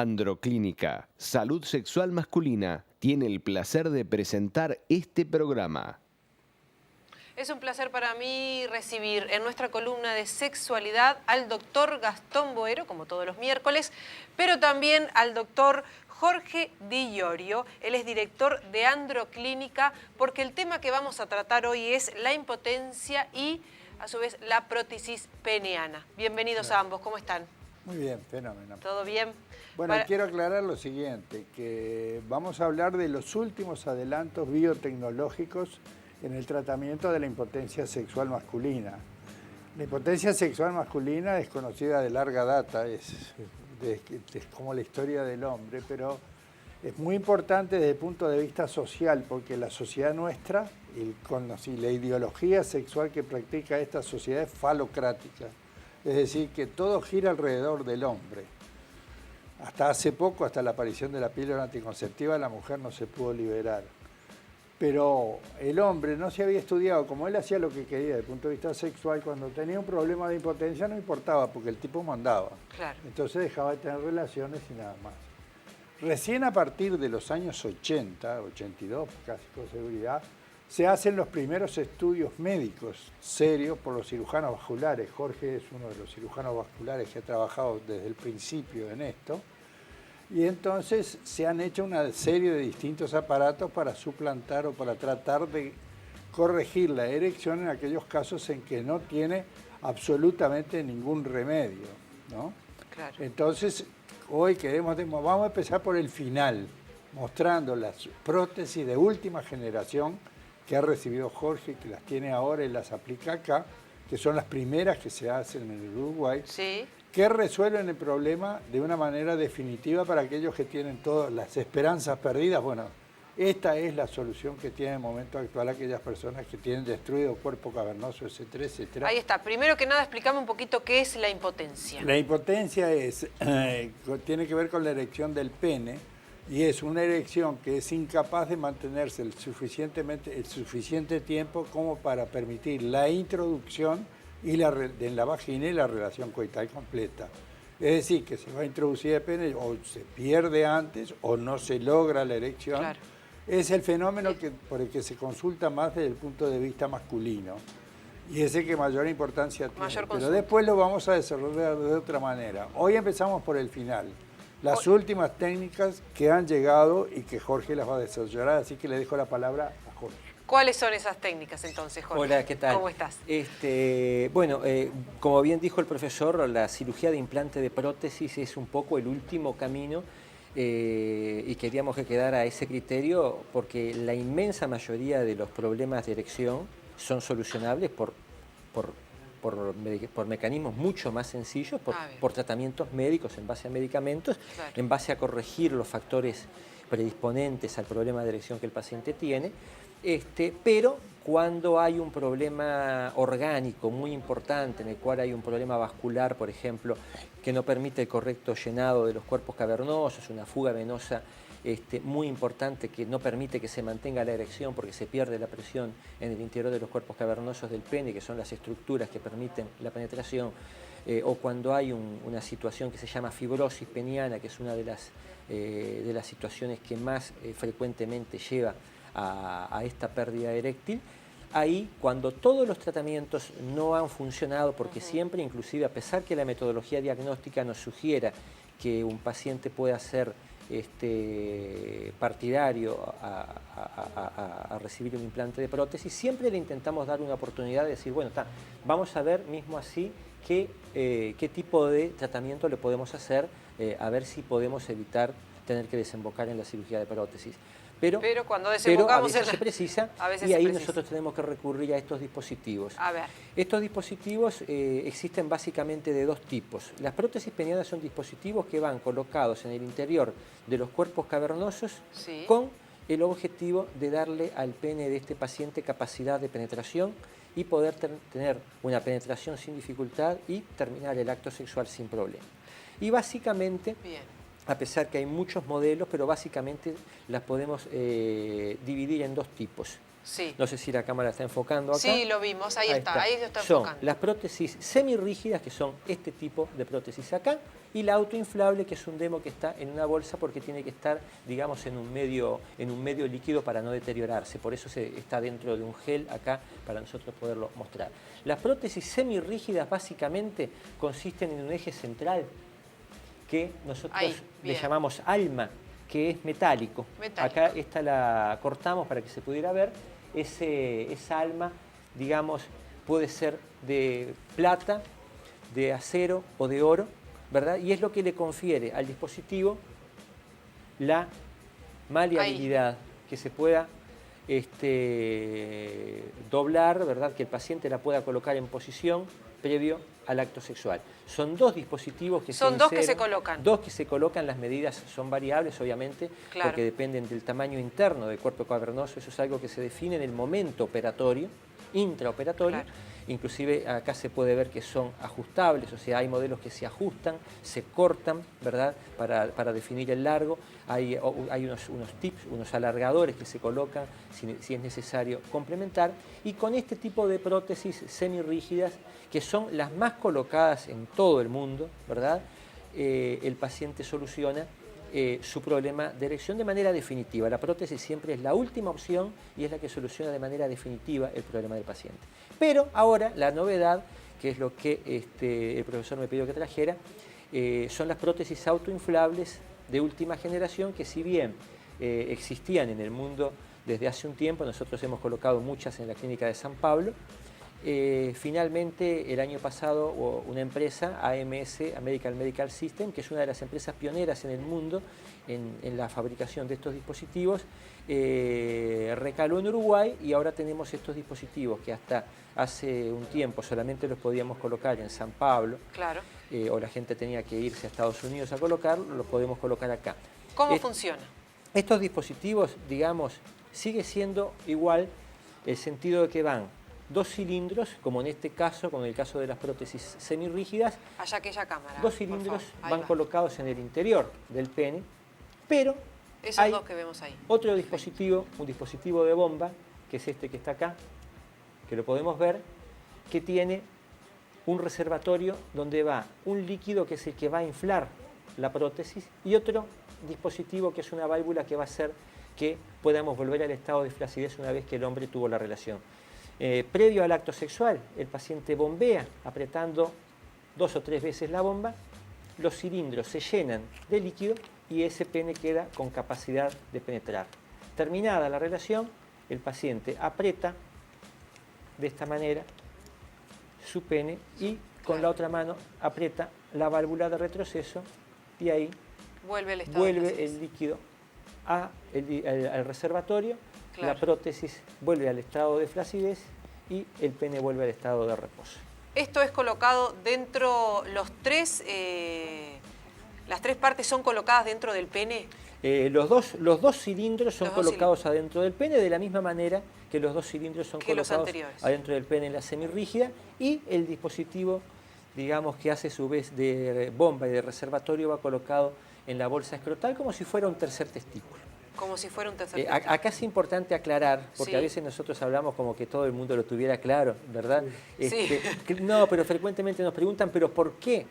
Androclínica, Salud Sexual Masculina, tiene el placer de presentar este programa. Es un placer para mí recibir en nuestra columna de sexualidad al doctor Gastón Boero, como todos los miércoles, pero también al doctor Jorge Di Iorio. Él es director de Androclínica, porque el tema que vamos a tratar hoy es la impotencia y, a su vez, la prótesis peneana. Bienvenidos a ambos, ¿cómo están? Muy bien, fenómeno. ¿Todo bien? Bueno, quiero aclarar lo siguiente, que vamos a hablar de los últimos adelantos biotecnológicos en el tratamiento de la impotencia sexual masculina. La impotencia sexual masculina es conocida de larga data, es como la historia del hombre, pero es muy importante desde el punto de vista social, porque la sociedad nuestra y la ideología sexual que practica esta sociedad es falocrática. Es decir, que todo gira alrededor del hombre. Hasta hace poco, hasta la aparición de la píldora anticonceptiva, la mujer no se pudo liberar. Pero el hombre no se había estudiado, como él hacía lo que quería desde el punto de vista sexual, cuando tenía un problema de impotencia no importaba, porque el tipo mandaba. Claro. Entonces dejaba de tener relaciones y nada más. Recién a partir de los años 80, 82, casi con seguridad, se hacen los primeros estudios médicos serios por los cirujanos vasculares. Jorge es uno de los cirujanos vasculares que ha trabajado desde el principio en esto. Y entonces se han hecho una serie de distintos aparatos para suplantar o para tratar de corregir la erección en aquellos casos en que no tiene absolutamente ningún remedio, ¿no? Claro. Entonces, hoy vamos a empezar por el final, mostrando las prótesis de última generación que ha recibido Jorge, que las tiene ahora y las aplica acá, que son las primeras que se hacen en el Uruguay, Sí. que resuelven el problema de una manera definitiva para aquellos que tienen todas las esperanzas perdidas. Bueno, esta es la solución que tiene en el momento actual aquellas personas que tienen destruido cuerpo cavernoso, etcétera, etcétera. Ahí está. Primero que nada, explícame un poquito qué es la impotencia. La impotencia tiene que ver con la erección del pene, y es una erección que es incapaz de mantenerse el suficiente tiempo como para permitir la introducción en la vagina y la relación coital completa. Es decir, que se va a introducir el pene o se pierde antes o no se logra la erección. Claro. Es el fenómeno por el que se consulta más desde el punto de vista masculino. Y es el que mayor importancia tiene. Pero después lo vamos a desarrollar de otra manera. Hoy empezamos por el final. Las últimas técnicas que han llegado y que Jorge las va a desarrollar, así que le dejo la palabra a Jorge. ¿Cuáles son esas técnicas entonces, Jorge? Hola, ¿qué tal? ¿Cómo estás? Bueno, como bien dijo el profesor, la cirugía de implante de prótesis es un poco el último camino y queríamos que quedara ese criterio porque la inmensa mayoría de los problemas de erección son solucionables por mecanismos mucho más sencillos, por tratamientos médicos en base a medicamentos, claro, en base a corregir los factores predisponentes al problema de erección que el paciente tiene. Pero cuando hay un problema orgánico muy importante, en el cual hay un problema vascular, por ejemplo, que no permite el correcto llenado de los cuerpos cavernosos, una fuga venosa muy importante que no permite que se mantenga la erección porque se pierde la presión en el interior de los cuerpos cavernosos del pene, que son las estructuras que permiten la penetración, o cuando hay una situación que se llama fibrosis peniana, que es una de las situaciones que más frecuentemente lleva a esta pérdida eréctil. Ahí, cuando todos los tratamientos no han funcionado, porque siempre, inclusive, a pesar que la metodología diagnóstica nos sugiera que un paciente pueda ser partidario a recibir un implante de prótesis, siempre le intentamos dar una oportunidad de decir, bueno, vamos a ver mismo así qué tipo de tratamiento le podemos hacer, a ver si podemos evitar tener que desembocar en la cirugía de prótesis. Pero cuando desembocamos a veces se precisa y ahí nosotros tenemos que recurrir a estos dispositivos. A ver. Estos dispositivos existen básicamente de dos tipos. Las prótesis penianas son dispositivos que van colocados en el interior de los cuerpos cavernosos, sí, con el objetivo de darle al pene de este paciente capacidad de penetración y poder tener una penetración sin dificultad y terminar el acto sexual sin problema. Y básicamente, a pesar que hay muchos modelos, pero básicamente las podemos dividir en dos tipos. Sí. No sé si la cámara está enfocando acá. Sí, lo vimos, ahí está, ahí se está Son enfocando. las prótesis semirrígidas, que son este tipo de prótesis acá, y la autoinflable, que es un demo que está en una bolsa porque tiene que estar, digamos, en un medio líquido para no deteriorarse. Por eso está dentro de un gel acá para nosotros poderlo mostrar. Las prótesis semirrígidas básicamente consisten en un eje central que nosotros le llamamos alma, que es metálico. Acá esta la cortamos para que se pudiera ver. Esa alma, digamos, puede ser de plata, de acero o de oro, ¿verdad? Y es lo que le confiere al dispositivo la maleabilidad, que se pueda doblar, ¿verdad? Que el paciente la pueda colocar en posición previo al acto sexual. Son dos dispositivos que se colocan. Dos que se colocan, las medidas son variables, obviamente, claro, porque dependen del tamaño interno del cuerpo cavernoso. Eso es algo que se define en el momento operatorio, intraoperatorio. Claro. Inclusive acá se puede ver que son ajustables, o sea, hay modelos que se ajustan, se cortan, ¿verdad? Para definir el largo. Hay unos tips, unos alargadores que se colocan si es necesario complementar. Y con este tipo de prótesis semirrígidas, que son las más colocadas en todo el mundo, ¿verdad? El paciente soluciona su problema de erección de manera definitiva. La prótesis siempre es la última opción y es la que soluciona de manera definitiva el problema del paciente. Pero ahora la novedad, que es lo que el profesor me pidió que trajera, son las prótesis autoinflables de última generación, que si bien existían en el mundo desde hace un tiempo, nosotros hemos colocado muchas en la clínica de San Pablo. Finalmente, el año pasado, una empresa, AMS, American Medical System, que es una de las empresas pioneras en el mundo en la fabricación de estos dispositivos, recaló en Uruguay y ahora tenemos estos dispositivos que hasta hace un tiempo solamente los podíamos colocar en San Pablo, claro, o la gente tenía que irse a Estados Unidos a colocarlo, los podemos colocar acá. ¿Cómo funciona? Estos dispositivos, digamos, sigue siendo igual el sentido de que van dos cilindros, como en este caso, con el caso de las prótesis semirrígidas. Allá aquella cámara. Dos cilindros van colocados en el interior del pene, pero esos dos que vemos ahí. Otro dispositivo, un dispositivo de bomba, que es este que está acá, que lo podemos ver, que tiene un reservatorio donde va un líquido que es el que va a inflar la prótesis y otro dispositivo que es una válvula que va a hacer que podamos volver al estado de flacidez una vez que el hombre tuvo la relación. Previo al acto sexual, el paciente bombea apretando 2 o 3 veces la bomba, los cilindros se llenan de líquido y ese pene queda con capacidad de penetrar. Terminada la relación, el paciente aprieta de esta manera su pene y con la otra mano aprieta la válvula de retroceso y ahí vuelve el líquido al reservatorio. Claro. La prótesis vuelve al estado de flacidez y el pene vuelve al estado de reposo. Esto es colocado dentro, las tres partes son colocadas dentro del pene. Los dos cilindros son colocados adentro del pene de la misma manera que los dos cilindros son colocados adentro del pene en la semirrígida, y el dispositivo, digamos, que hace su vez de bomba y de reservatorio va colocado en la bolsa escrotal como si fuera un tercer testículo. Como si fuera un tercer testículo. Acá es importante aclarar, porque a veces nosotros hablamos como que todo el mundo lo tuviera claro, ¿verdad? Sí. No, pero frecuentemente nos preguntan, ¿pero por qué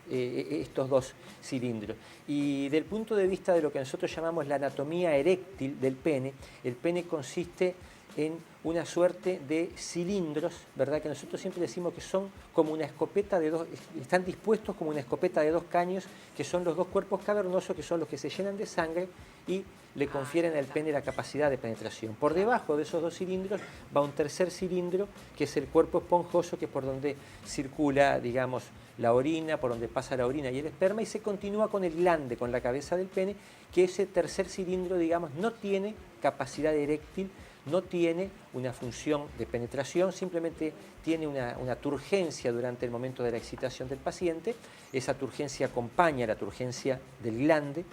estos dos cilindros? Y del punto de vista de lo que nosotros llamamos la anatomía eréctil del pene, el pene consiste en una suerte de cilindros, ¿verdad? Que nosotros siempre decimos que son como una escopeta de dos, están dispuestos como una escopeta de dos caños, que son los dos cuerpos cavernosos, que son los que se llenan de sangre y le confieren al pene la capacidad de penetración. Por debajo de esos dos cilindros va un tercer cilindro, que es el cuerpo esponjoso, que es por donde circula, digamos, la orina, por donde pasa la orina y el esperma, y se continúa con el glande, con la cabeza del pene, que ese tercer cilindro, digamos, no tiene capacidad eréctil, no tiene una función de penetración, simplemente tiene una turgencia durante el momento de la excitación del paciente. Esa turgencia acompaña la turgencia del glande,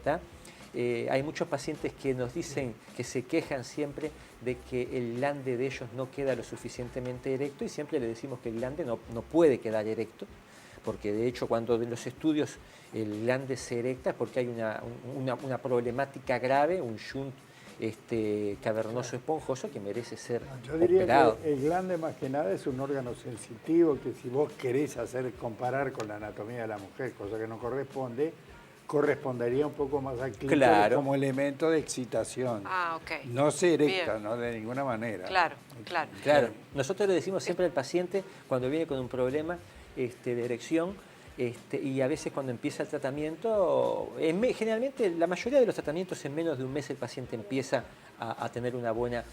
¿tá? Hay muchos pacientes que nos dicen, que se quejan siempre de que el glande de ellos no queda lo suficientemente erecto, y siempre le decimos que el glande no puede quedar erecto, porque de hecho cuando en los estudios el glande se erecta es porque hay una problemática grave, un shunt cavernoso esponjoso que merece ser Yo diría operado. que el glande más que nada es un órgano sensitivo que si vos querés comparar con la anatomía de la mujer, cosa que no corresponde, correspondería un poco más al clítoris Claro. como elemento de excitación. Ah, ok. No se erecta, Bien. no de ninguna manera. Claro, claro. Claro, nosotros le decimos siempre al paciente cuando viene con un problema de erección y a veces cuando empieza el tratamiento, generalmente la mayoría de los tratamientos en menos de un mes el paciente empieza a tener una buena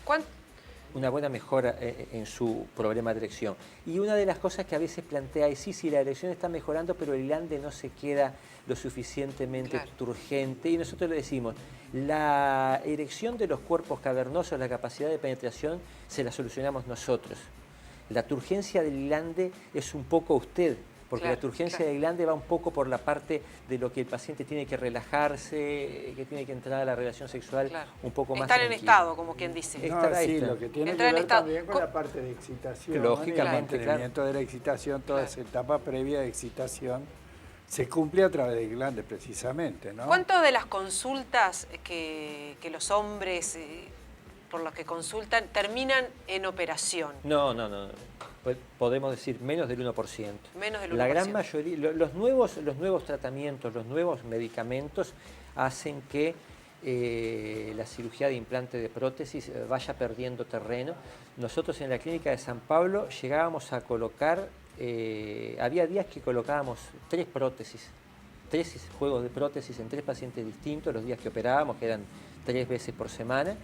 mejora en su problema de erección. Y una de las cosas que a veces plantea es, sí, la erección está mejorando, pero el glande no se queda lo suficientemente turgente. Y nosotros le decimos, la erección de los cuerpos cavernosos, la capacidad de penetración, se la solucionamos nosotros. La turgencia del glande es un poco usted, porque la turgencia del glande va un poco por la parte de lo que el paciente tiene que relajarse, que tiene que entrar a la relación sexual un poco más Estar en tranquilo. estado, como quien dice. No, sí, lo que tiene Entrar que en ver estado. también con la parte de excitación. Lógicamente, el mantenimiento de la excitación, toda esa etapa previa de excitación, se cumple a través del glande precisamente, ¿no? ¿Cuántas de las consultas que los hombres por los que consultan terminan en operación? No. Podemos decir menos del 1%. Menos del 1%. La gran mayoría, los nuevos tratamientos, los nuevos medicamentos hacen que la cirugía de implante de prótesis vaya perdiendo terreno. Nosotros en la clínica de San Pablo llegábamos a colocar, había días que colocábamos 3 prótesis, 3 juegos de prótesis en 3 pacientes distintos, los días que operábamos, que eran 3 veces por semana,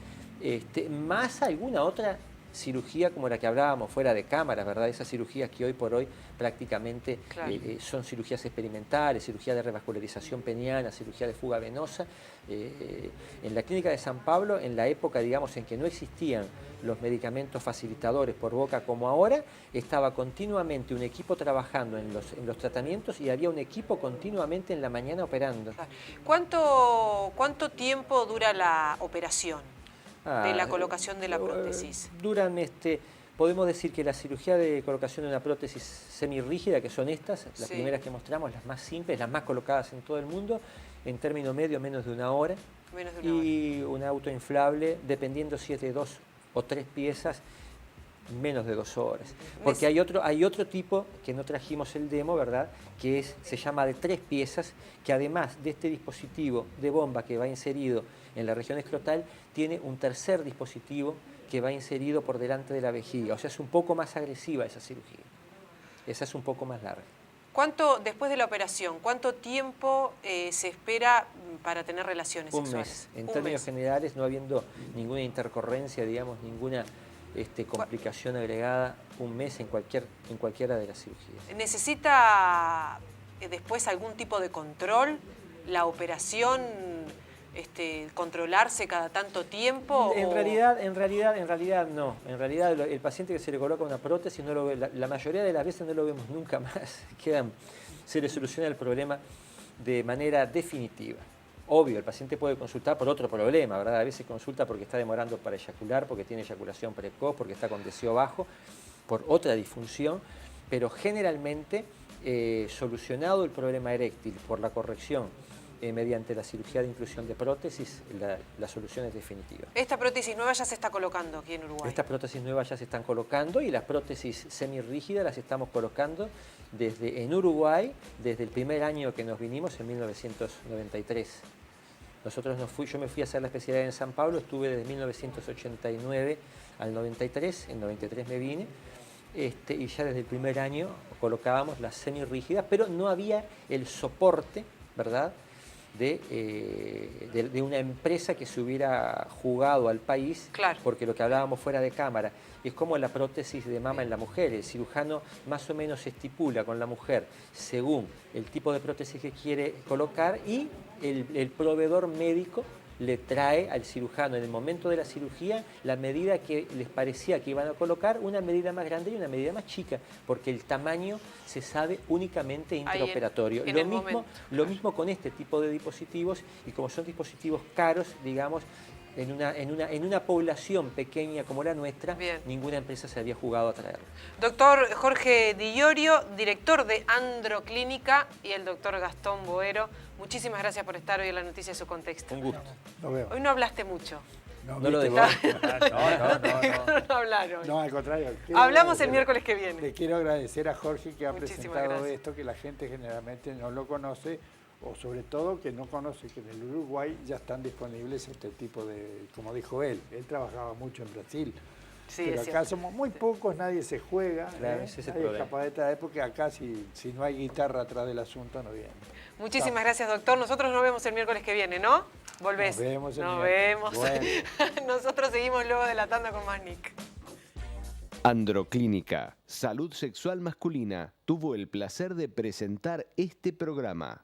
más alguna otra cirugía como la que hablábamos fuera de cámara, ¿verdad? Esas cirugías que hoy por hoy prácticamente son cirugías experimentales, cirugía de revascularización peniana, cirugía de fuga venosa. En la clínica de San Pablo, en la época, digamos, en que no existían los medicamentos facilitadores por boca como ahora, estaba continuamente un equipo trabajando en los tratamientos y había un equipo continuamente en la mañana operando. ¿Cuánto tiempo dura la operación de la colocación de la prótesis? Podemos decir que la cirugía de colocación de una prótesis semirrígida, que son estas, las primeras que mostramos, las más simples, las más colocadas en todo el mundo, en término medio, menos de una hora. Y un auto inflable, dependiendo si es de 2 o 3 piezas, menos de 2 horas. Porque hay otro tipo, que no trajimos el demo, ¿verdad?, que se llama de 3 piezas, que además de este dispositivo de bomba que va inserido en la región escrotal, tiene un tercer dispositivo que va inserido por delante de la vejiga. O sea, es un poco más agresiva esa cirugía. Esa es un poco más larga. Después de la operación, cuánto tiempo se espera para tener relaciones sexuales? Un mes. En términos generales, no habiendo ninguna intercorrencia, digamos, ninguna complicación agregada, un mes en cualquiera de las cirugías. ¿Necesita después algún tipo de control? ¿La operación controlarse cada tanto tiempo? En realidad no. En realidad el paciente que se le coloca una prótesis, no lo ve, la mayoría de las veces no lo vemos nunca más. Se le soluciona el problema de manera definitiva. Obvio, el paciente puede consultar por otro problema, ¿verdad? A veces consulta porque está demorando para eyacular, porque tiene eyaculación precoz, porque está con deseo bajo, por otra disfunción, pero generalmente solucionado el problema eréctil por la corrección mediante la cirugía de inclusión de prótesis, la solución es definitiva. ¿Esta prótesis nueva ya se está colocando aquí en Uruguay? Estas prótesis nuevas ya se están colocando y las prótesis semirrígidas las estamos colocando en Uruguay desde el primer año que nos vinimos, en 1993. Yo me fui a hacer la especialidad en San Pablo, estuve desde 1989 al 93, en 93 me vine, y ya desde el primer año colocábamos las semirrígidas, pero no había el soporte, ¿verdad?, de una empresa que se hubiera jugado al país, porque lo que hablábamos fuera de cámara es como la prótesis de mama en la mujer. El cirujano más o menos estipula con la mujer según el tipo de prótesis que quiere colocar y el proveedor médico le trae al cirujano en el momento de la cirugía la medida que les parecía que iban a colocar, una medida más grande y una medida más chica, porque el tamaño se sabe únicamente intraoperatorio. Lo mismo con este tipo de dispositivos, y como son dispositivos caros, digamos, en una población pequeña como la nuestra, ninguna empresa se había jugado a traerlo. Doctor Jorge Di Iorio, director de Androclínica, y el doctor Gastón Boero, muchísimas gracias por estar hoy en La Noticia de su Contexto. Un gusto. Nos vemos. Hoy no hablaste mucho. No lo ¿viste dejé. vos? No hablaron. No, al contrario. Hablamos el miércoles que viene. Le quiero agradecer a Jorge que ha Muchísimas presentado gracias. esto, que la gente generalmente no lo conoce, o sobre todo que no conoce que en el Uruguay ya están disponibles este tipo de, como dijo él trabajaba mucho en Brasil. Sí, Pero es acá cierto. somos muy pocos, nadie se juega, Claro, ese es el nadie es problema. capaz de traer, porque acá si no hay guitarra atrás del asunto no viene. Muchísimas gracias, doctor. Nosotros nos vemos el miércoles que viene, ¿no? Volvés. Nos vemos el Nos miércoles. vemos. Bueno. Nosotros seguimos luego de la tanda con más Nick. Androclínica, salud sexual masculina, tuvo el placer de presentar este programa.